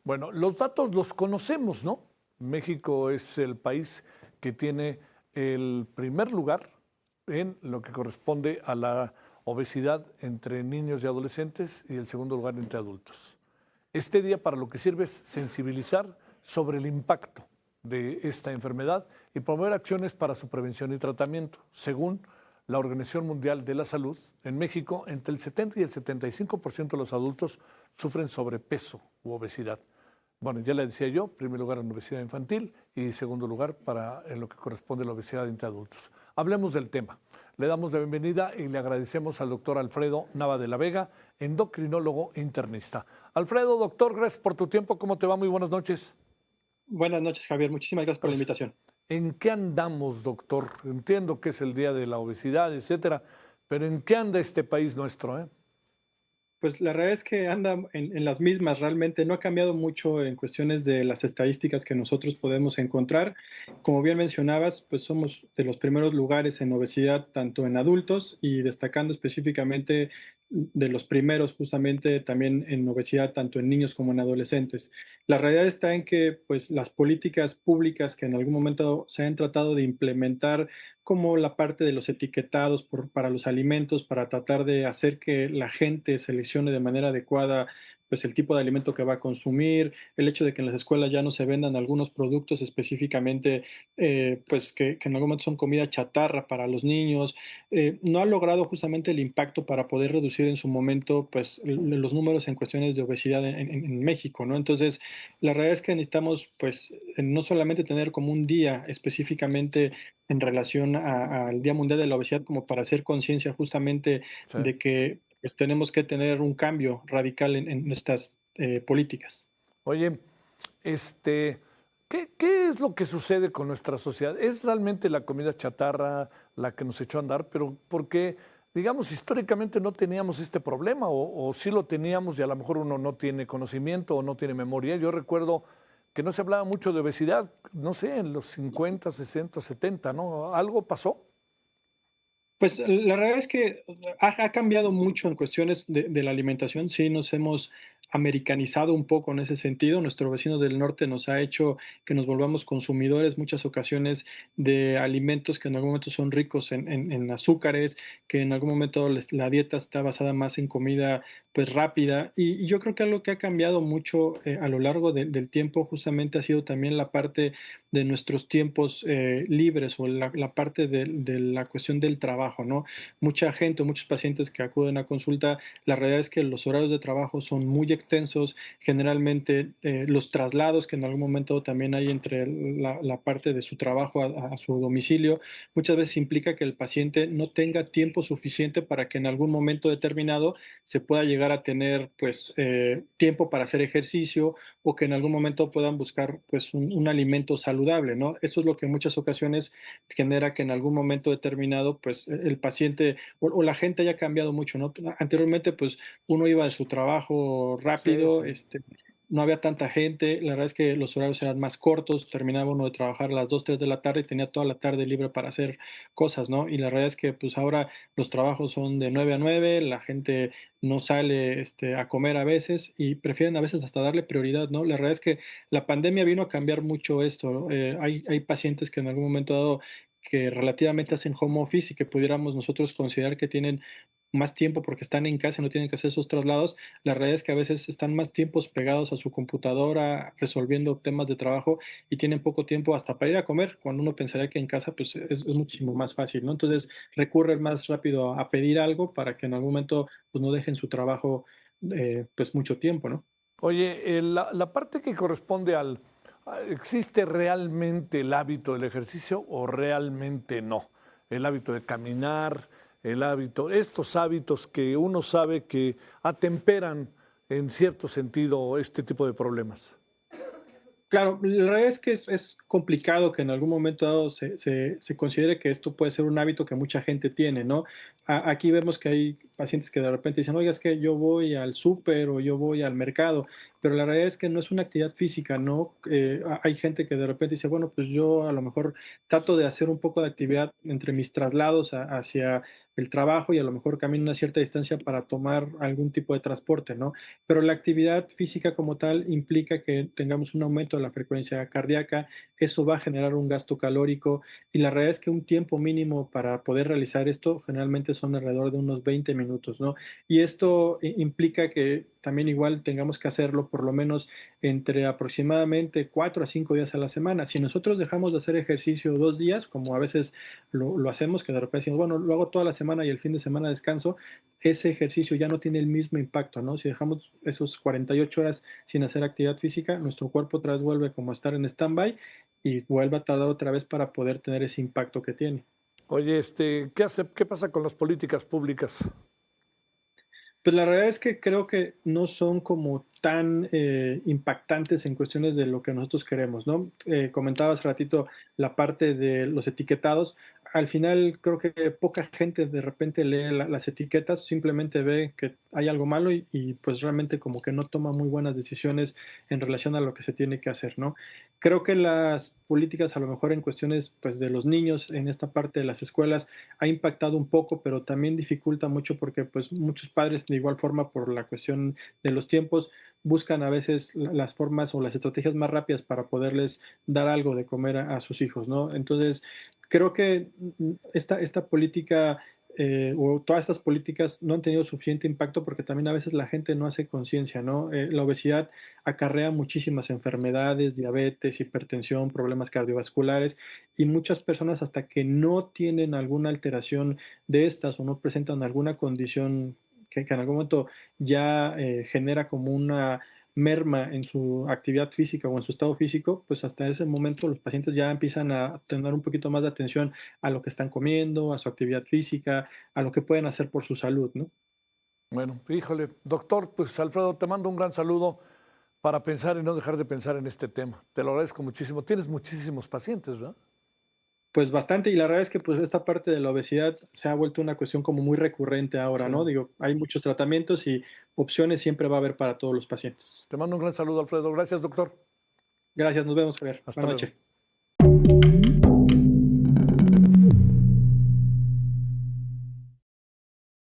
Bueno, los datos los conocemos, ¿no? México es el país que tiene el primer lugar en lo que corresponde a la obesidad entre niños y adolescentes y el segundo lugar entre adultos. Este día para lo que sirve es sensibilizar sobre el impacto de esta enfermedad y promover acciones para su prevención y tratamiento. Según la Organización Mundial de la Salud, en México entre el 70 y el 75% de los adultos sufren sobrepeso u obesidad. Bueno, ya le decía yo, primer lugar en obesidad infantil y segundo lugar en lo que corresponde a la obesidad entre adultos. Hablemos del tema. Le damos la bienvenida y le agradecemos al doctor Alfredo Nava de la Vega, endocrinólogo internista. Alfredo, doctor, gracias por tu tiempo. ¿Cómo te va? Muy buenas noches. Buenas noches, Javier. Muchísimas gracias por la Gracias. invitación. ¿En qué andamos, doctor? Entiendo que es el día de la obesidad, etcétera, pero ¿en qué anda este país nuestro, eh? Pues la realidad es que anda en las mismas, realmente no ha cambiado mucho en cuestiones de las estadísticas que nosotros podemos encontrar. Como bien mencionabas, pues somos de los primeros lugares en obesidad, tanto en adultos y destacando específicamente de los primeros justamente también en obesidad, tanto en niños como en adolescentes. La realidad está en que pues las políticas públicas que en algún momento se han tratado de implementar como la parte de los etiquetados para los alimentos, para tratar de hacer que la gente seleccione de manera adecuada pues el tipo de alimento que va a consumir, el hecho de que en las escuelas ya no se vendan algunos productos específicamente, pues que en algún momento son comida chatarra para los niños, no ha logrado justamente el impacto para poder reducir en su momento pues los números en cuestiones de obesidad en México, ¿no? Entonces, la realidad es que necesitamos pues no solamente tener como un día específicamente en relación al Día Mundial de la Obesidad, como para hacer conciencia justamente Sí. de que pues, tenemos que tener un cambio radical en estas políticas. Oye, este, ¿qué es lo que sucede con nuestra sociedad? ¿Es realmente la comida chatarra la que nos echó a andar? Pero porque, digamos, históricamente no teníamos este problema o sí lo teníamos y a lo mejor uno no tiene conocimiento o no tiene memoria. Yo recuerdo que no se hablaba mucho de obesidad, no sé, en los 50, 60, 70, ¿no? ¿Algo pasó? Pues la realidad es que ha cambiado mucho en cuestiones de la alimentación. Sí, nos hemos americanizado un poco en ese sentido. Nuestro vecino del norte nos ha hecho que nos volvamos consumidores muchas ocasiones de alimentos que en algún momento son ricos en azúcares, que en algún momento la dieta está basada más en comida pues rápida. Y yo creo que algo que ha cambiado mucho a lo largo del tiempo justamente ha sido también la parte de nuestros tiempos libres o la parte de la cuestión del trabajo, ¿no? Mucha gente, muchos pacientes que acuden a consulta, la realidad es que los horarios de trabajo son muy extensos, generalmente los traslados que en algún momento también hay entre la parte de su trabajo a su domicilio, muchas veces implica que el paciente no tenga tiempo suficiente para que en algún momento determinado se pueda llegar a tener pues tiempo para hacer ejercicio o que en algún momento puedan buscar pues un alimento saludable, ¿no? Eso es lo que en muchas ocasiones genera que en algún momento determinado pues el paciente o la gente haya cambiado mucho, ¿no? Anteriormente pues uno iba de su trabajo Sí, rápido, sí. no había tanta gente, la verdad es que los horarios eran más cortos, terminaba uno de trabajar a las 2 3 de la tarde y tenía toda la tarde libre para hacer cosas, ¿no? Y la realidad es que pues ahora los trabajos son de 9 a 9, la gente no sale a comer a veces y prefieren a veces hasta darle prioridad, ¿no? La realidad es que la pandemia vino a cambiar mucho esto, ¿no? Hay pacientes que en algún momento dado que relativamente hacen home office y que pudiéramos nosotros considerar que tienen más tiempo porque están en casa y no tienen que hacer esos traslados. La realidad es que a veces están más tiempos pegados a su computadora resolviendo temas de trabajo y tienen poco tiempo hasta para ir a comer, cuando uno pensaría que en casa pues es muchísimo más fácil, ¿no? Entonces recurren más rápido a pedir algo para que en algún momento pues no dejen su trabajo pues mucho tiempo, ¿no? Oye, la parte que corresponde ¿existe realmente el hábito del ejercicio o realmente no? El hábito de caminar, estos hábitos que uno sabe que atemperan en cierto sentido este tipo de problemas. Claro, la verdad es que es complicado que en algún momento dado se considere que esto puede ser un hábito que mucha gente tiene, ¿no? Aquí vemos que hay pacientes que de repente dicen, oiga, es que yo voy al súper o yo voy al mercado, pero la realidad es que no es una actividad física, ¿no? Hay gente que de repente dice, bueno, pues yo a lo mejor trato de hacer un poco de actividad entre mis traslados hacia el trabajo y a lo mejor camina una cierta distancia para tomar algún tipo de transporte, ¿no? Pero la actividad física como tal implica que tengamos un aumento de la frecuencia cardíaca, eso va a generar un gasto calórico y la realidad es que un tiempo mínimo para poder realizar esto generalmente son alrededor de unos 20 minutos, ¿no? Y esto implica que también igual tengamos que hacerlo por lo menos entre aproximadamente 4 a 5 días a la semana. Si nosotros dejamos de hacer ejercicio 2 días, como a veces lo hacemos, que de repente decimos, bueno, lo hago toda la semana y el fin de semana descanso, ese ejercicio ya no tiene el mismo impacto, ¿no? Si dejamos esos 48 horas sin hacer actividad física, nuestro cuerpo otra vez vuelve como a estar en stand-by y vuelve a tardar otra vez para poder tener ese impacto que tiene. Oye, ¿qué pasa con las políticas públicas? Pues la realidad es que creo que no son como tan impactantes en cuestiones de lo que nosotros queremos, ¿no? Comentaba hace ratito la parte de los etiquetados. Al final creo que poca gente de repente lee las etiquetas, simplemente ve que hay algo malo y pues realmente como que no toma muy buenas decisiones en relación a lo que se tiene que hacer, ¿no? Creo que las políticas a lo mejor en cuestiones pues de los niños en esta parte de las escuelas ha impactado un poco, pero también dificulta mucho porque pues muchos padres de igual forma por la cuestión de los tiempos buscan a veces las formas o las estrategias más rápidas para poderles dar algo de comer a sus hijos, ¿no? Entonces, creo que esta política o todas estas políticas no han tenido suficiente impacto porque también a veces la gente no hace conciencia, ¿no? La obesidad acarrea muchísimas enfermedades, diabetes, hipertensión, problemas cardiovasculares y muchas personas hasta que no tienen alguna alteración de estas o no presentan alguna condición que en algún momento ya genera como una merma en su actividad física o en su estado físico, pues hasta ese momento los pacientes ya empiezan a tener un poquito más de atención a lo que están comiendo, a su actividad física, a lo que pueden hacer por su salud, ¿no? Bueno, híjole, doctor, pues Alfredo, te mando un gran saludo para pensar y no dejar de pensar en este tema. Te lo agradezco muchísimo. Tienes muchísimos pacientes, ¿verdad? Pues bastante, y la verdad es que pues esta parte de la obesidad se ha vuelto una cuestión como muy recurrente ahora, Sí. ¿no? Digo, hay muchos tratamientos y opciones siempre va a haber para todos los pacientes. Te mando un gran saludo, Alfredo. Gracias, doctor. Gracias, nos vemos, Javier. Hasta Buenas luego. noches.